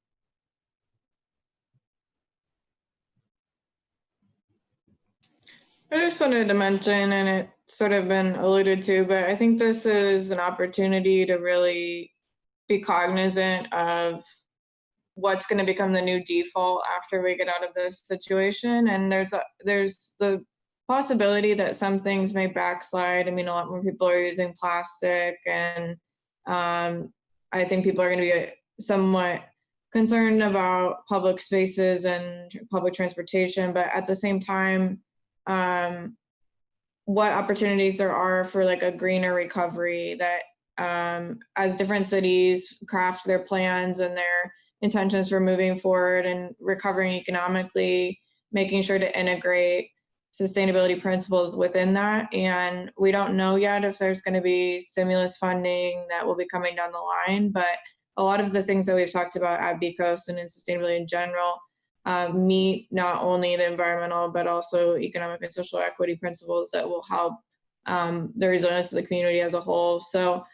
[SPEAKER 2] I just wanted to mention, and it sort of been alluded to, but I think this is an opportunity to really be cognizant of what's going to become the new default after we get out of this situation. And there's the possibility that some things may backslide. I mean, a lot more people are using plastic, and I think people are going to be somewhat concerned about public spaces and public transportation, but at the same time, what opportunities there are for like a greener recovery, that as different cities craft their plans and their intentions for moving forward and recovering economically, making sure to integrate sustainability principles within that. And we don't know yet if there's going to be stimulus funding that will be coming down the line, but a lot of the things that we've talked about at BCOS and in sustainability in general meet not only the environmental, but also economic and social equity principles that will help the resilience of the community as a whole. So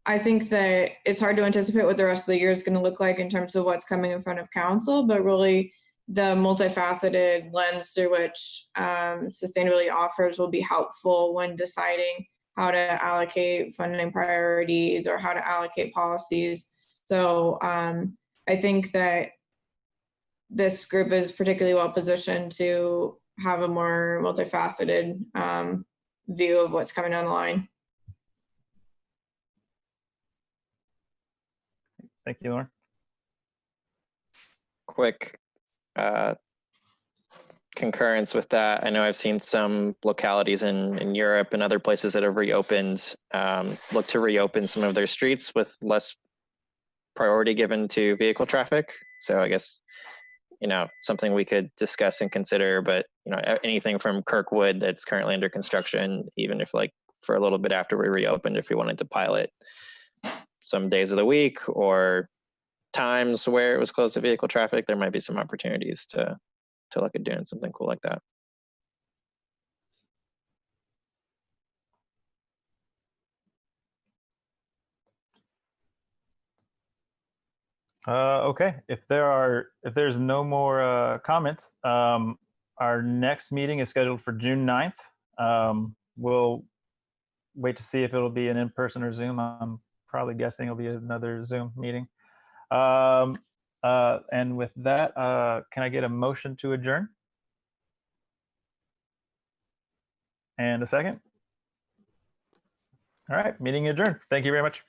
[SPEAKER 2] I think that it's hard to anticipate what the rest of the year is going to look like in terms of what's coming in front of council, but really the multifaceted lens through which sustainability offers will be helpful when deciding how to allocate funding priorities or how to allocate policies. So I think that this group is particularly well positioned to have a more multifaceted view of what's coming down the line.
[SPEAKER 1] Thank you, Lauren.
[SPEAKER 10] Quick concurrence with that. I know I've seen some localities in Europe and other places that have reopened, look to reopen some of their streets with less priority given to vehicle traffic. So I guess, something we could discuss and consider, but, anything from Kirkwood that's currently under construction, even if like for a little bit after we reopened, if we wanted to pilot some days of the week or times where it was closed to vehicle traffic, there might be some opportunities to look at doing something cool like that.
[SPEAKER 1] Okay, if there's no more comments, our next meeting is scheduled for June 9th. We'll wait to see if it'll be an in-person or Zoom. I'm probably guessing it'll be another Zoom meeting. And with that, can I get a motion to adjourn? And a second? All right, meeting adjourned. Thank you very much.